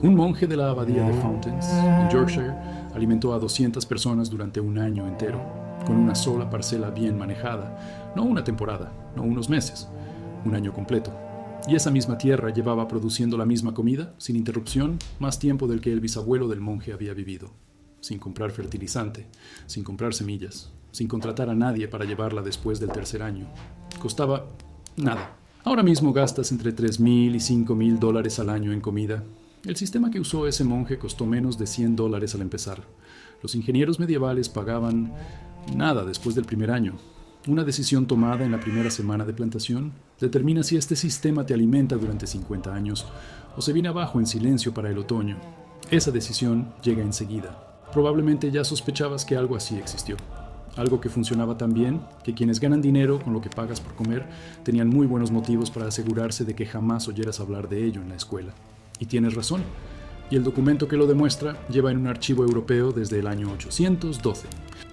Un monje de la abadía de Fountains, en Yorkshire, alimentó a 200 personas durante un año entero, con una sola parcela bien manejada, no una temporada, no unos meses, un año completo. Y esa misma tierra llevaba produciendo la misma comida, sin interrupción, más tiempo del que el bisabuelo del monje había vivido, sin comprar fertilizante, sin comprar semillas, sin contratar a nadie para llevarla después del tercer año. Costaba nada. Ahora mismo gastas entre $3,000 y $5,000 al año en comida. El sistema que usó ese monje costó menos de $100 al empezar. Los ingenieros medievales pagaban nada después del primer año. Una decisión tomada en la primera semana de plantación determina si este sistema te alimenta durante 50 años o se viene abajo en silencio para el otoño. Esa decisión llega enseguida. Probablemente ya sospechabas que algo así existió. Algo que funcionaba tan bien que quienes ganan dinero con lo que pagas por comer tenían muy buenos motivos para asegurarse de que jamás oyeras hablar de ello en la escuela. Y tienes razón. Y el documento que lo demuestra lleva en un archivo europeo desde el año 812.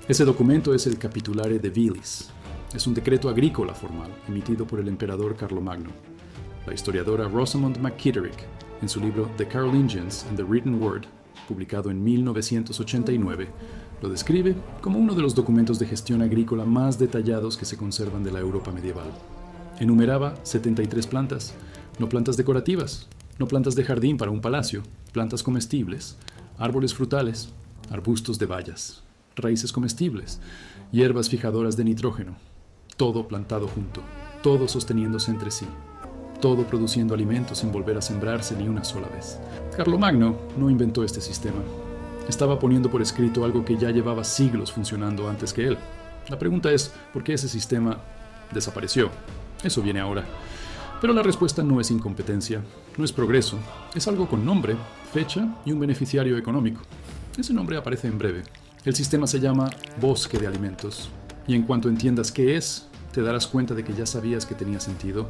Ese documento es el Capitulare de Vilis. Es un decreto agrícola formal emitido por el emperador Carlomagno. La historiadora Rosamond McKitterick, en su libro The Carolingians and the Written Word, publicado en 1989, lo describe como uno de los documentos de gestión agrícola más detallados que se conservan de la Europa medieval. Enumeraba 73 plantas, no plantas decorativas, no plantas de jardín para un palacio, plantas comestibles, árboles frutales, arbustos de bayas, raíces comestibles, hierbas fijadoras de nitrógeno, todo plantado junto, todo sosteniéndose entre sí, todo produciendo alimentos sin volver a sembrarse ni una sola vez. Carlomagno no inventó este sistema. Estaba poniendo por escrito algo que ya llevaba siglos funcionando antes que él. La pregunta es, ¿por qué ese sistema desapareció? Eso viene ahora. Pero la respuesta no es incompetencia, no es progreso, es algo con nombre, fecha y un beneficiario económico. Ese nombre aparece en breve. El sistema se llama Bosque de Alimentos, y en cuanto entiendas qué es, te darás cuenta de que ya sabías que tenía sentido.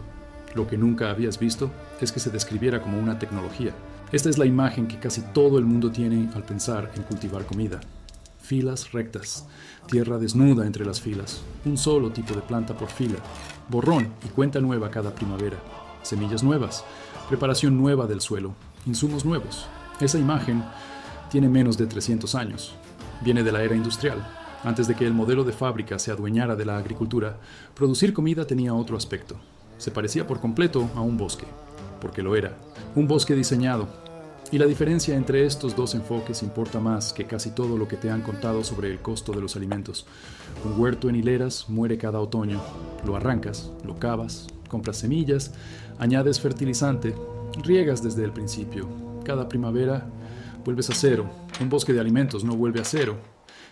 Lo que nunca habías visto es que se describiera como una tecnología. Esta es la imagen que casi todo el mundo tiene al pensar en cultivar comida. Filas rectas, tierra desnuda entre las filas, un solo tipo de planta por fila, borrón y cuenta nueva cada primavera, semillas nuevas, preparación nueva del suelo, insumos nuevos. Esa imagen tiene menos de 300 años. Viene de la era industrial. Antes de que el modelo de fábrica se adueñara de la agricultura, producir comida tenía otro aspecto. Se parecía por completo a un bosque, porque lo era, un bosque diseñado. Y la diferencia entre estos dos enfoques importa más que casi todo lo que te han contado sobre el costo de los alimentos. Un huerto en hileras muere cada otoño. Lo arrancas, lo cavas, compras semillas, añades fertilizante, riegas desde el principio. Cada primavera vuelves a cero. Un bosque de alimentos no vuelve a cero.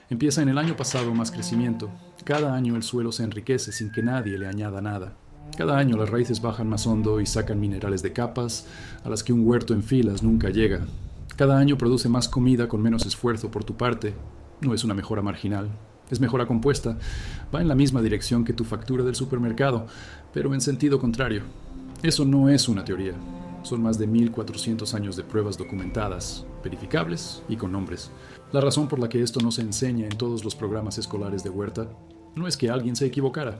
Empieza en el año pasado más crecimiento. Cada año el suelo se enriquece sin que nadie le añada nada. Cada año las raíces bajan más hondo y sacan minerales de capas a las que un huerto en filas nunca llega. Cada año produce más comida con menos esfuerzo por tu parte. No es una mejora marginal, es mejora compuesta. Va en la misma dirección que tu factura del supermercado, pero en sentido contrario. Eso no es una teoría. Son más de 1400 años de pruebas documentadas, verificables y con nombres. La razón por la que esto no se enseña en todos los programas escolares de huerta no es que alguien se equivocara,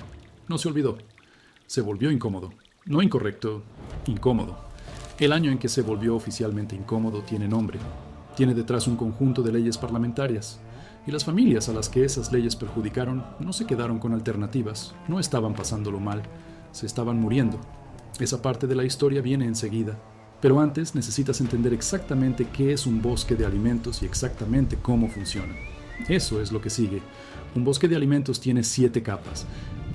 no se olvidó. Se volvió incómodo. No incorrecto, incómodo. El año en que se volvió oficialmente incómodo tiene nombre. Tiene detrás un conjunto de leyes parlamentarias. Y las familias a las que esas leyes perjudicaron no se quedaron con alternativas, no estaban pasándolo mal, se estaban muriendo. Esa parte de la historia viene enseguida. Pero antes necesitas entender exactamente qué es un bosque de alimentos y exactamente cómo funciona. Eso es lo que sigue. Un bosque de alimentos tiene 7 capas.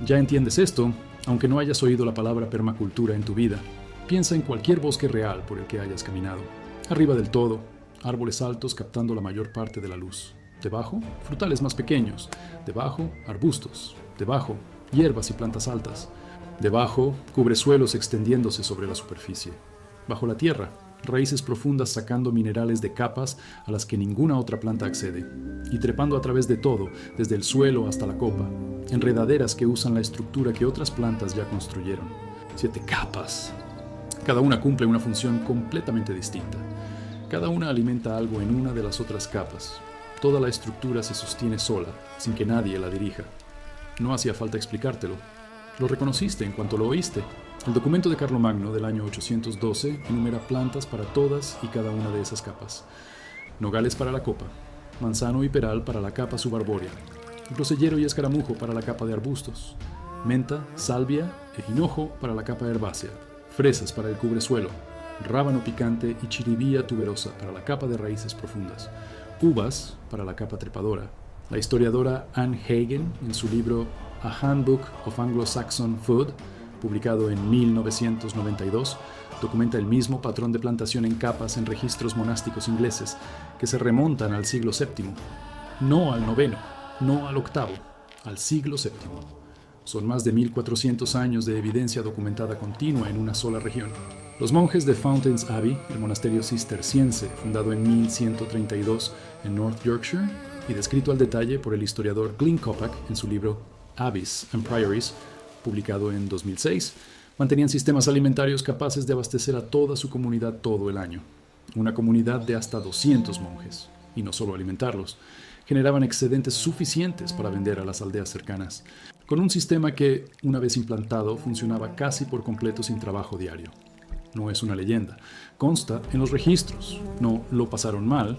Ya entiendes esto, aunque no hayas oído la palabra permacultura en tu vida. Piensa en cualquier bosque real por el que hayas caminado. Arriba del todo, árboles altos captando la mayor parte de la luz. Debajo, frutales más pequeños. Debajo, arbustos. Debajo, hierbas y plantas altas. Debajo, cubresuelos extendiéndose sobre la superficie. Bajo la tierra, raíces profundas sacando minerales de capas a las que ninguna otra planta accede, y trepando a través de todo, desde el suelo hasta la copa, enredaderas que usan la estructura que otras plantas ya construyeron. 7 capas. Cada una cumple una función completamente distinta. Cada una alimenta algo en una de las otras capas. Toda la estructura se sostiene sola, sin que nadie la dirija. No hacía falta explicártelo. Lo reconociste en cuanto lo oíste. El documento de Carlomagno del año 812 enumera plantas para todas y cada una de esas capas. Nogales para la copa, manzano y peral para la capa subarbórea, grosellero y escaramujo para la capa de arbustos, menta, salvia e hinojo para la capa herbácea, fresas para el cubresuelo, rábano picante y chiribía tuberosa para la capa de raíces profundas, uvas para la capa trepadora. La historiadora Anne Hagen, en su libro A Handbook of Anglo-Saxon Food, publicado en 1992, documenta el mismo patrón de plantación en capas en registros monásticos ingleses que se remontan al siglo VII, no al IX, no al VIII, al siglo VII. Son más de 1400 años de evidencia documentada continua en una sola región. Los monjes de Fountains Abbey, el monasterio cisterciense fundado en 1132 en North Yorkshire y descrito al detalle por el historiador Glyn Coppack en su libro Abbeys and Priories, publicado en 2006, mantenían sistemas alimentarios capaces de abastecer a toda su comunidad todo el año. Una comunidad de hasta 200 monjes, y no solo alimentarlos, generaban excedentes suficientes para vender a las aldeas cercanas, con un sistema que, una vez implantado, funcionaba casi por completo sin trabajo diario. No es una leyenda, consta en los registros. No lo pasaron mal,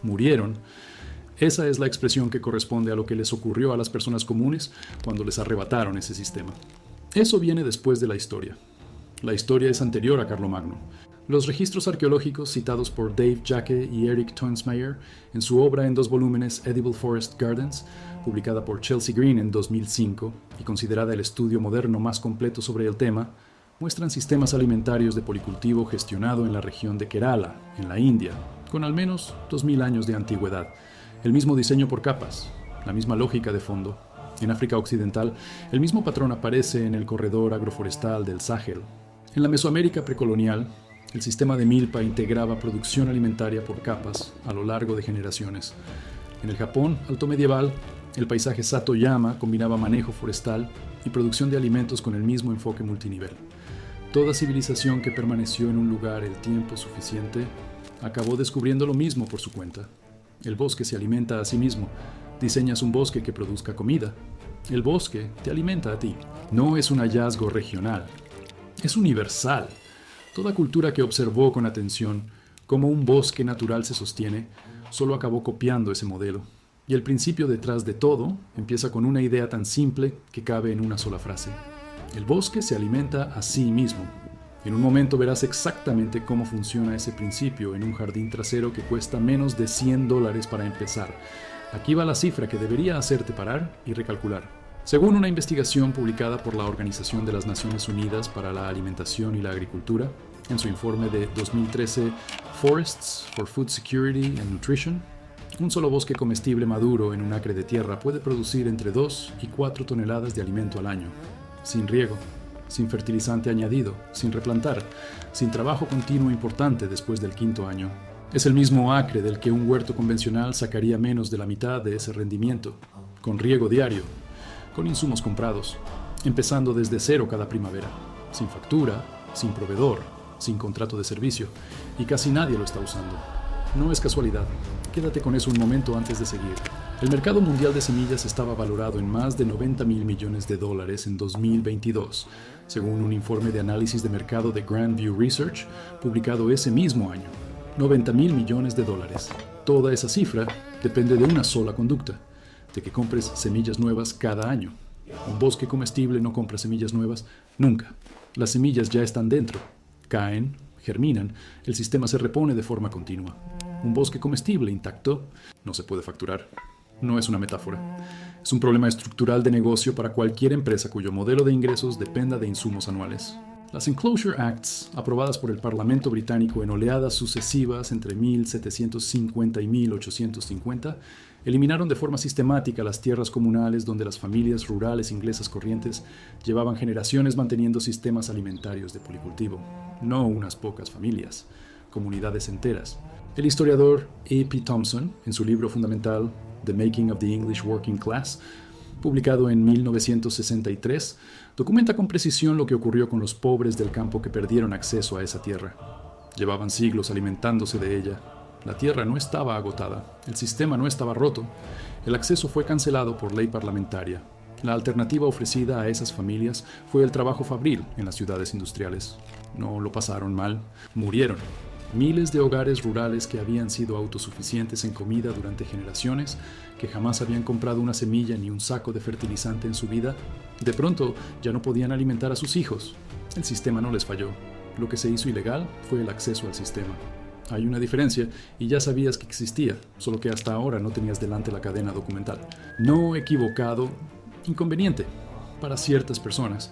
murieron. Esa es la expresión que corresponde a lo que les ocurrió a las personas comunes cuando les arrebataron ese sistema. Eso viene después de la historia. La historia es anterior a Carlomagno. Los registros arqueológicos citados por Dave Jacke y Eric Toensmeyer en su obra en 2 volúmenes Edible Forest Gardens, publicada por Chelsea Green en 2005 y considerada el estudio moderno más completo sobre el tema, muestran sistemas alimentarios de policultivo gestionado en la región de Kerala, en la India, con al menos 2000 años de antigüedad. El mismo diseño por capas, la misma lógica de fondo. En África Occidental, el mismo patrón aparece en el corredor agroforestal del Sahel. En la Mesoamérica precolonial, el sistema de milpa integraba producción alimentaria por capas a lo largo de generaciones. En el Japón alto medieval, el paisaje Satoyama combinaba manejo forestal y producción de alimentos con el mismo enfoque multinivel. Toda civilización que permaneció en un lugar el tiempo suficiente acabó descubriendo lo mismo por su cuenta. El bosque se alimenta a sí mismo. Diseñas un bosque que produzca comida. El bosque te alimenta a ti. No es un hallazgo regional. Es universal. Toda cultura que observó con atención cómo un bosque natural se sostiene, solo acabó copiando ese modelo. Y el principio detrás de todo empieza con una idea tan simple que cabe en una sola frase. El bosque se alimenta a sí mismo. En un momento verás exactamente cómo funciona ese principio en un jardín trasero que cuesta menos de $100 para empezar. Aquí va la cifra que debería hacerte parar y recalcular. Según una investigación publicada por la Organización de las Naciones Unidas para la Alimentación y la Agricultura, en su informe de 2013 Forests for Food Security and Nutrition, un solo bosque comestible maduro en un acre de tierra puede producir entre 2 y 4 toneladas de alimento al año, sin riego, sin fertilizante añadido, sin replantar, sin trabajo continuo importante después del 5º año. Es el mismo acre del que un huerto convencional sacaría menos de la mitad de ese rendimiento, con riego diario, con insumos comprados, empezando desde cero cada primavera, sin factura, sin proveedor, sin contrato de servicio, y casi nadie lo está usando. No es casualidad. Quédate con eso un momento antes de seguir. El mercado mundial de semillas estaba valorado en más de $90 mil millones en 2022, según un informe de análisis de mercado de Grandview Research, publicado ese mismo año. $90 mil millones. Toda esa cifra depende de una sola conducta, de que compres semillas nuevas cada año. Un bosque comestible no compra semillas nuevas nunca. Las semillas ya están dentro, caen, germinan, el sistema se repone de forma continua. Un bosque comestible intacto no se puede facturar. No es una metáfora. Es un problema estructural de negocio para cualquier empresa cuyo modelo de ingresos dependa de insumos anuales. Las Enclosure Acts, aprobadas por el Parlamento británico en oleadas sucesivas entre 1750 y 1850, eliminaron de forma sistemática las tierras comunales donde las familias rurales inglesas corrientes llevaban generaciones manteniendo sistemas alimentarios de policultivo. No unas pocas familias, comunidades enteras. El historiador A.P. Thompson, en su libro fundamental The Making of the English Working Class, publicado en 1963, documenta con precisión lo que ocurrió con los pobres del campo que perdieron acceso a esa tierra. Llevaban siglos alimentándose de ella. La tierra no estaba agotada, el sistema no estaba roto, el acceso fue cancelado por ley parlamentaria, La alternativa ofrecida a esas familias fue el trabajo fabril en las ciudades industriales. No lo pasaron mal, murieron. Miles de hogares rurales que habían sido autosuficientes en comida durante generaciones, que jamás habían comprado una semilla ni un saco de fertilizante en su vida, de pronto ya no podían alimentar a sus hijos. El sistema no les falló. Lo que se hizo ilegal fue el acceso al sistema. Hay una diferencia y ya sabías que existía, solo que hasta ahora no tenías delante la cadena documental. No equivocado, inconveniente para ciertas personas,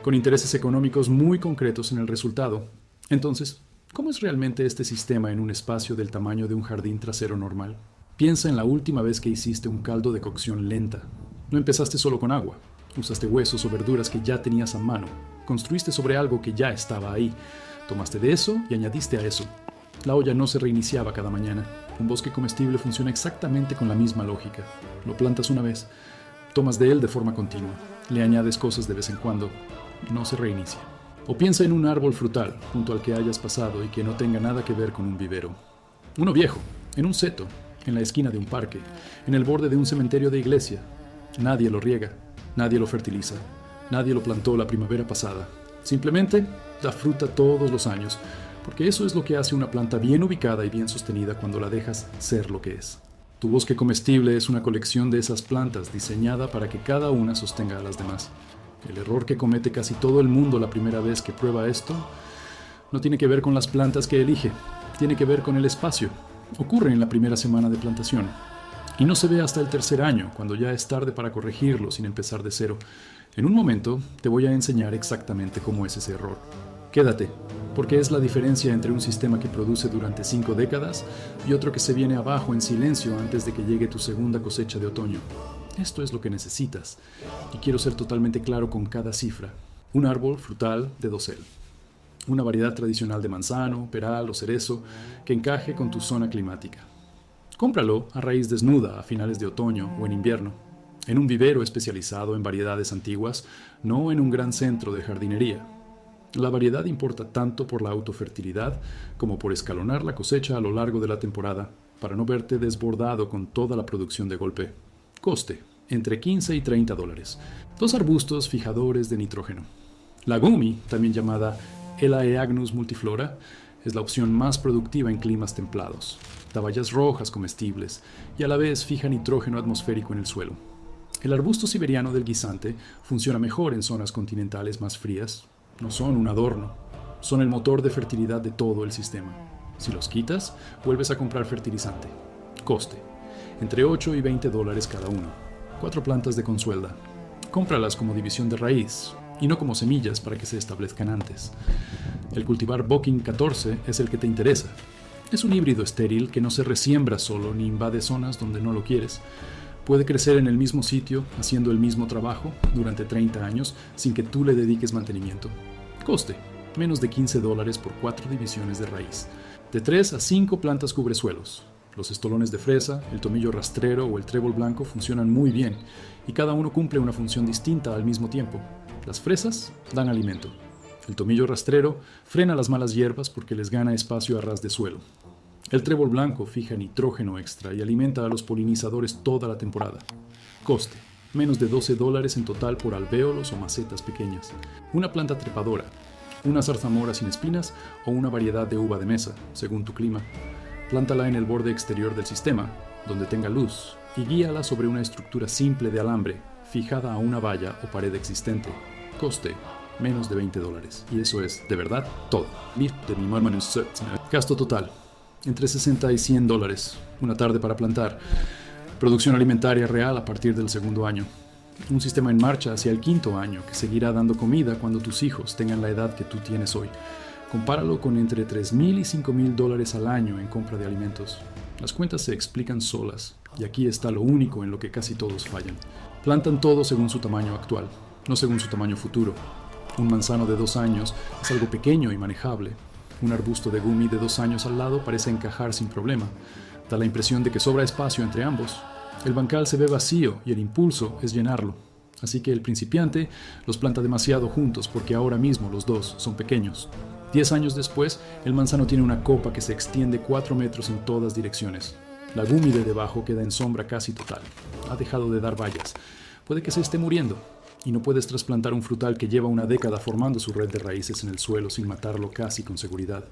con intereses económicos muy concretos en el resultado. Entonces, ¿cómo es realmente este sistema en un espacio del tamaño de un jardín trasero normal? Piensa en la última vez que hiciste un caldo de cocción lenta. No empezaste solo con agua. Usaste huesos o verduras que ya tenías a mano. Construiste sobre algo que ya estaba ahí. Tomaste de eso y añadiste a eso. La olla no se reiniciaba cada mañana. Un bosque comestible funciona exactamente con la misma lógica. Lo plantas una vez, tomas de él de forma continua, le añades cosas de vez en cuando, no se reinicia. O piensa en un árbol frutal junto al que hayas pasado y que no tenga nada que ver con un vivero. Uno viejo, en un seto, en la esquina de un parque, en el borde de un cementerio de iglesia. Nadie lo riega, nadie lo fertiliza, nadie lo plantó la primavera pasada. Simplemente da fruta todos los años, porque eso es lo que hace una planta bien ubicada y bien sostenida cuando la dejas ser lo que es. Tu bosque comestible es una colección de esas plantas diseñada para que cada una sostenga a las demás. El error que comete casi todo el mundo la primera vez que prueba esto no tiene que ver con las plantas que elige, tiene que ver con el espacio. Ocurre en la primera semana de plantación y no se ve hasta el tercer año, cuando ya es tarde para corregirlo sin empezar de cero. En un momento te voy a enseñar exactamente cómo es ese error. Quédate, porque es la diferencia entre un sistema que produce durante 5 décadas y otro que se viene abajo en silencio antes de que llegue tu segunda cosecha de otoño. Esto es lo que necesitas, y quiero ser totalmente claro con cada cifra. Un árbol frutal de dosel. Una variedad tradicional de manzano, peral o cerezo que encaje con tu zona climática. Cómpralo a raíz desnuda a finales de otoño o en invierno, en un vivero especializado en variedades antiguas, no en un gran centro de jardinería. La variedad importa tanto por la autofertilidad como por escalonar la cosecha a lo largo de la temporada para no verte desbordado con toda la producción de golpe. Coste, entre $15 y $30. 2 arbustos fijadores de nitrógeno. La gumi, también llamada Elaeagnus multiflora, es la opción más productiva en climas templados. Da bayas rojas comestibles y a la vez fija nitrógeno atmosférico en el suelo. El arbusto siberiano del guisante funciona mejor en zonas continentales más frías. No son un adorno, son el motor de fertilidad de todo el sistema. Si los quitas, vuelves a comprar fertilizante. Coste, entre $8 y $20 cada uno. 4 plantas de consuelda. Cómpralas como división de raíz, y no como semillas para que se establezcan antes. El cultivar Boking 14 es el que te interesa. Es un híbrido estéril que no se resiembra solo ni invade zonas donde no lo quieres. Puede crecer en el mismo sitio, haciendo el mismo trabajo, durante 30 años, sin que tú le dediques mantenimiento. Coste, menos de $15 por 4 divisiones de raíz. De 3 a 5 plantas cubresuelos. Los estolones de fresa, el tomillo rastrero o el trébol blanco funcionan muy bien, y cada uno cumple una función distinta al mismo tiempo. Las fresas dan alimento. El tomillo rastrero frena las malas hierbas porque les gana espacio a ras de suelo. El trébol blanco fija nitrógeno extra y alimenta a los polinizadores toda la temporada. Coste, menos de $12 en total por alvéolos o macetas pequeñas. Una planta trepadora, una zarzamora sin espinas o una variedad de uva de mesa, según tu clima. Plántala en el borde exterior del sistema, donde tenga luz, y guíala sobre una estructura simple de alambre, fijada a una valla o pared existente. Coste, menos de $20. Y eso es, de verdad, todo. Gasto total, entre $60 y $100. Una tarde para plantar. Producción alimentaria real a partir del segundo año. Un sistema en marcha hacia el 5.º año que seguirá dando comida cuando tus hijos tengan la edad que tú tienes hoy. Compáralo con entre $3,000 y $5,000 al año en compra de alimentos. Las cuentas se explican solas, y aquí está lo único en lo que casi todos fallan. Plantan todo según su tamaño actual, no según su tamaño futuro. Un manzano de 2 años es algo pequeño y manejable. Un arbusto de gumi de 2 años al lado parece encajar sin problema. Da la impresión de que sobra espacio entre ambos. El bancal se ve vacío y el impulso es llenarlo. Así que el principiante los planta demasiado juntos porque ahora mismo los dos son pequeños. 10 años después, el manzano tiene una copa que se extiende 4 metros en todas direcciones. La gumi de debajo queda en sombra casi total. Ha dejado de dar bayas. puede que se esté muriendo, y no puedes trasplantar un frutal que lleva una década formando su red de raíces en el suelo sin matarlo casi con seguridad.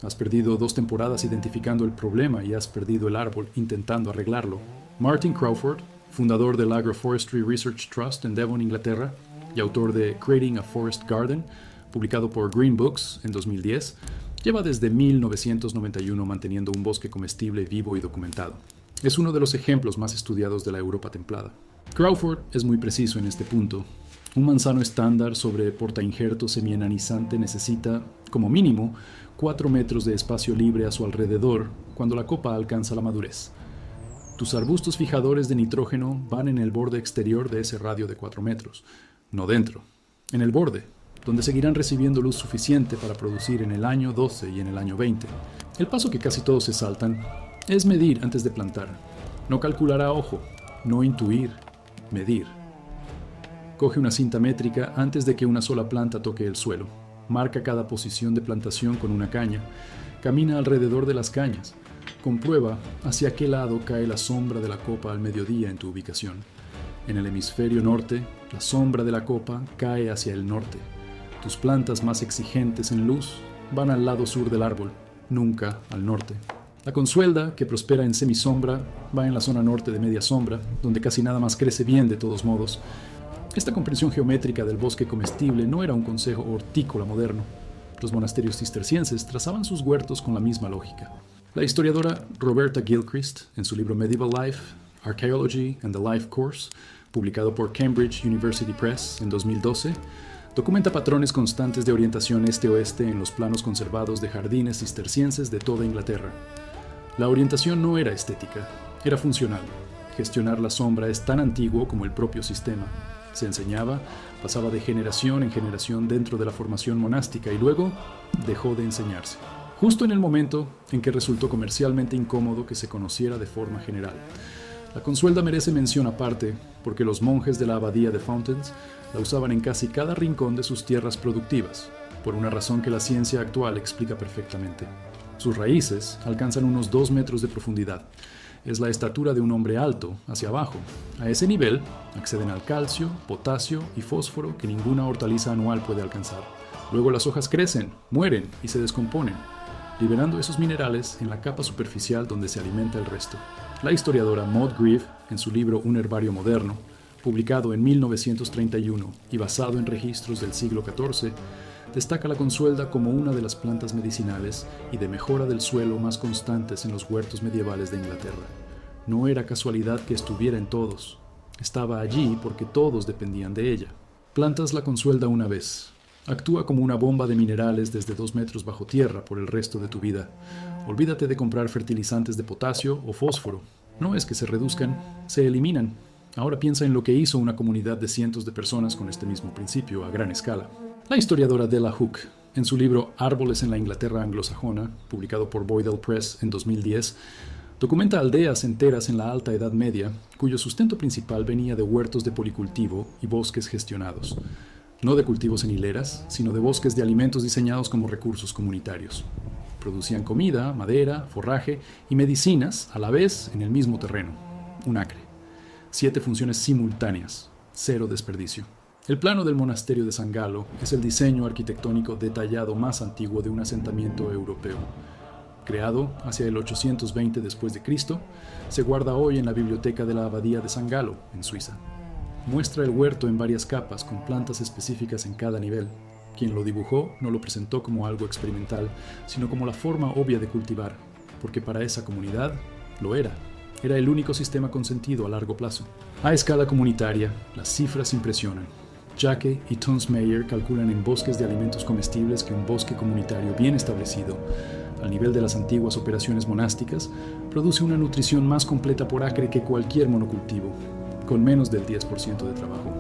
Has perdido 2 temporadas identificando el problema y has perdido el árbol intentando arreglarlo. Martin Crawford, fundador del Agroforestry Research Trust en Devon, Inglaterra, y autor de Creating a Forest Garden, publicado por Green Books en 2010, lleva desde 1991 manteniendo un bosque comestible vivo y documentado. Es uno de los ejemplos más estudiados de la Europa templada. Crawford es muy preciso en este punto. Un manzano estándar sobre portainjerto semienanizante necesita, como mínimo, 4 metros de espacio libre a su alrededor cuando la copa alcanza la madurez. Tus arbustos fijadores de nitrógeno van en el borde exterior de ese radio de 4 metros, no dentro, en el borde, donde seguirán recibiendo luz suficiente para producir en el año 12 y en el año 20. El paso que casi todos se saltan es medir antes de plantar. No calcular a ojo, no intuir, medir. Coge una cinta métrica antes de que una sola planta toque el suelo. Marca cada posición de plantación con una caña. Camina alrededor de las cañas. Comprueba hacia qué lado cae la sombra de la copa al mediodía en tu ubicación. En el hemisferio norte, la sombra de la copa cae hacia el norte. Tus plantas más exigentes en luz van al lado sur del árbol, nunca al norte. La consuelda, que prospera en semisombra, va en la zona norte de media sombra, donde casi nada más crece bien de todos modos. Esta comprensión geométrica del bosque comestible no era un consejo hortícola moderno. Los monasterios cistercienses trazaban sus huertos con la misma lógica. La historiadora Roberta Gilchrist, en su libro Medieval Life, Archaeology and the Life Course, publicado por Cambridge University Press en 2012, documenta patrones constantes de orientación este-oeste en los planos conservados de jardines cistercienses de toda Inglaterra. La orientación no era estética, era funcional. Gestionar la sombra es tan antiguo como el propio sistema. Se enseñaba, pasaba de generación en generación dentro de la formación monástica y luego dejó de enseñarse. Justo en el momento en que resultó comercialmente incómodo que se conociera de forma general. La consuelda merece mención aparte porque los monjes de la abadía de Fountains la usaban en casi cada rincón de sus tierras productivas, por una razón que la ciencia actual explica perfectamente. Sus raíces alcanzan unos 2 metros de profundidad. Es la estatura de un hombre alto, hacia abajo. A ese nivel acceden al calcio, potasio y fósforo que ninguna hortaliza anual puede alcanzar. Luego las hojas crecen, mueren y se descomponen, liberando esos minerales en la capa superficial donde se alimenta el resto. La historiadora Maud Grieve, en su libro Un herbario moderno, publicado en 1931 y basado en registros del siglo XIV, destaca la consuelda como una de las plantas medicinales y de mejora del suelo más constantes en los huertos medievales de Inglaterra. No era casualidad que estuviera en todos. Estaba allí porque todos dependían de ella. Plantas la consuelda una vez. Actúa como una bomba de minerales desde 2 metros bajo tierra por el resto de tu vida. Olvídate de comprar fertilizantes de potasio o fósforo. No es que se reduzcan, se eliminan. Ahora piensa en lo que hizo una comunidad de cientos de personas con este mismo principio a gran escala. La historiadora Della Hooke, en su libro Árboles en la Inglaterra anglosajona, publicado por Boydell Press en 2010, documenta aldeas enteras en la Alta Edad Media cuyo sustento principal venía de huertos de policultivo y bosques gestionados. No de cultivos en hileras, sino de bosques de alimentos diseñados como recursos comunitarios. Producían comida, madera, forraje y medicinas a la vez en el mismo terreno, un acre. 7 funciones simultáneas, 0 desperdicio. El plano del monasterio de San Galo es el diseño arquitectónico detallado más antiguo de un asentamiento europeo. Creado hacia el 820 después de Cristo, se guarda hoy en la biblioteca de la abadía de San Galo, en Suiza. Muestra el huerto en varias capas con plantas específicas en cada nivel. Quien lo dibujó no lo presentó como algo experimental, sino como la forma obvia de cultivar, porque para esa comunidad lo era. Era el único sistema con sentido a largo plazo. A escala comunitaria, las cifras impresionan. Jacke y Tonsmeyer calculan en bosques de alimentos comestibles que un bosque comunitario bien establecido, al nivel de las antiguas operaciones monásticas, produce una nutrición más completa por acre que cualquier monocultivo, con menos del 10% de trabajo.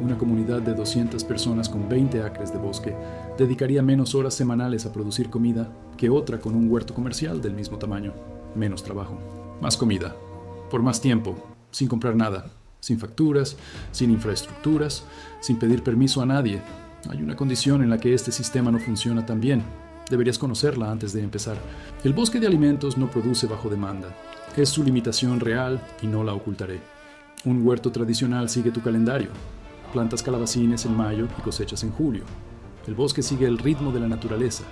Una comunidad de 200 personas con 20 acres de bosque dedicaría menos horas semanales a producir comida que otra con un huerto comercial del mismo tamaño. Menos trabajo. Más comida. Por más tiempo. Sin comprar nada. Sin facturas, sin infraestructuras, sin pedir permiso a nadie. Hay una condición en la que este sistema no funciona tan bien. Deberías conocerla antes de empezar. El bosque de alimentos no produce bajo demanda. Es su limitación real y no la ocultaré. Un huerto tradicional sigue tu calendario. Plantas calabacines en mayo y cosechas en julio. El bosque sigue el ritmo de la naturaleza.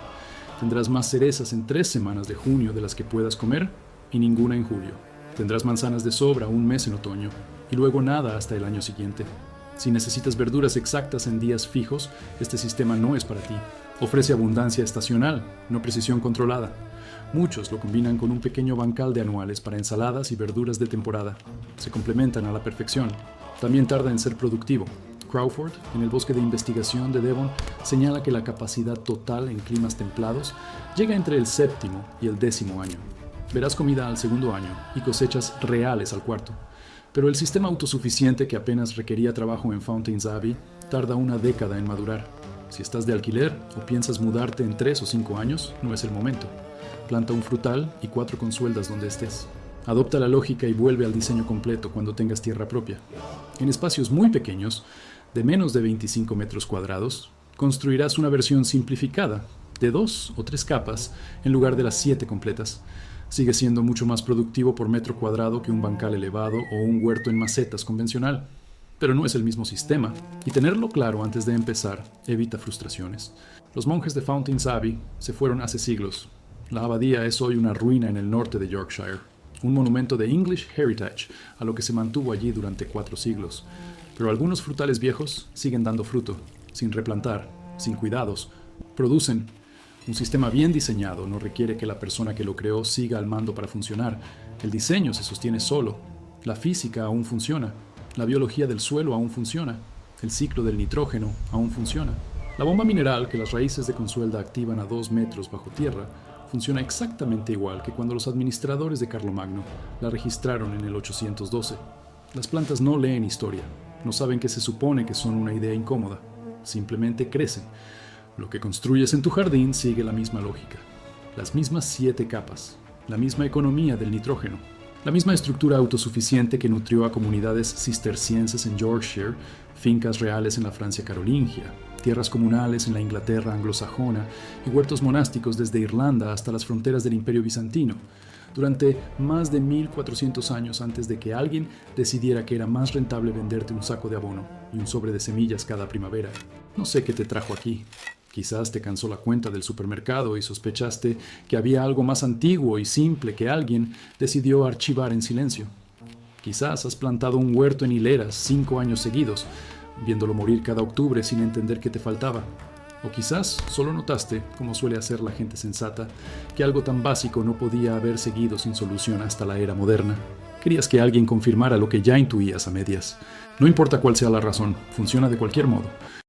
Tendrás más cerezas en 3 semanas de junio de las que puedas comer y ninguna en julio. Tendrás manzanas de sobra un mes en otoño y luego nada hasta el año siguiente. Si necesitas verduras exactas en días fijos, este sistema no es para ti. Ofrece abundancia estacional, no precisión controlada. Muchos lo combinan con un pequeño bancal de anuales para ensaladas y verduras de temporada. Se complementan a la perfección. También tarda en ser productivo. Crawford, en el bosque de investigación de Devon, señala que la capacidad total en climas templados llega entre el 7º y el 10º año. Verás comida al 2º año y cosechas reales al 4º. Pero el sistema autosuficiente que apenas requería trabajo en Fountains Abbey tarda una década en madurar. Si estás de alquiler o piensas mudarte en 3 o 5 años, no es el momento. Planta un frutal y 4 consueldas donde estés. Adopta la lógica y vuelve al diseño completo cuando tengas tierra propia. En espacios muy pequeños, de menos de 25 metros cuadrados, construirás una versión simplificada de 2 o 3 capas en lugar de las 7 completas. Sigue siendo mucho más productivo por metro cuadrado que un bancal elevado o un huerto en macetas convencional. Pero no es el mismo sistema, y tenerlo claro antes de empezar evita frustraciones. Los monjes de Fountains Abbey se fueron hace siglos. La abadía es hoy una ruina en el norte de Yorkshire, un monumento de English Heritage a lo que se mantuvo allí durante 4 siglos. Pero algunos frutales viejos siguen dando fruto, sin replantar, sin cuidados. Producen. Un sistema bien diseñado no requiere que la persona que lo creó siga al mando para funcionar. El diseño se sostiene solo. La física aún funciona. La biología del suelo aún funciona. El ciclo del nitrógeno aún funciona. La bomba mineral que las raíces de consuelda activan a 2 metros bajo tierra funciona exactamente igual que cuando los administradores de Carlomagno la registraron en el 812. Las plantas no leen historia, no saben que se supone que son una idea incómoda, simplemente crecen. Lo que construyes en tu jardín sigue la misma lógica, las mismas 7 capas, la misma economía del nitrógeno, la misma estructura autosuficiente que nutrió a comunidades cistercienses en Yorkshire, fincas reales en la Francia carolingia, tierras comunales en la Inglaterra anglosajona y huertos monásticos desde Irlanda hasta las fronteras del Imperio Bizantino, durante más de 1400 años antes de que alguien decidiera que era más rentable venderte un saco de abono y un sobre de semillas cada primavera. No sé qué te trajo aquí. Quizás te cansó la cuenta del supermercado y sospechaste que había algo más antiguo y simple que alguien decidió archivar en silencio. Quizás has plantado un huerto en hileras 5 años seguidos, viéndolo morir cada octubre sin entender qué te faltaba. O quizás solo notaste, como suele hacer la gente sensata, que algo tan básico no podía haber seguido sin solución hasta la era moderna. Querías que alguien confirmara lo que ya intuías a medias. No importa cuál sea la razón, funciona de cualquier modo.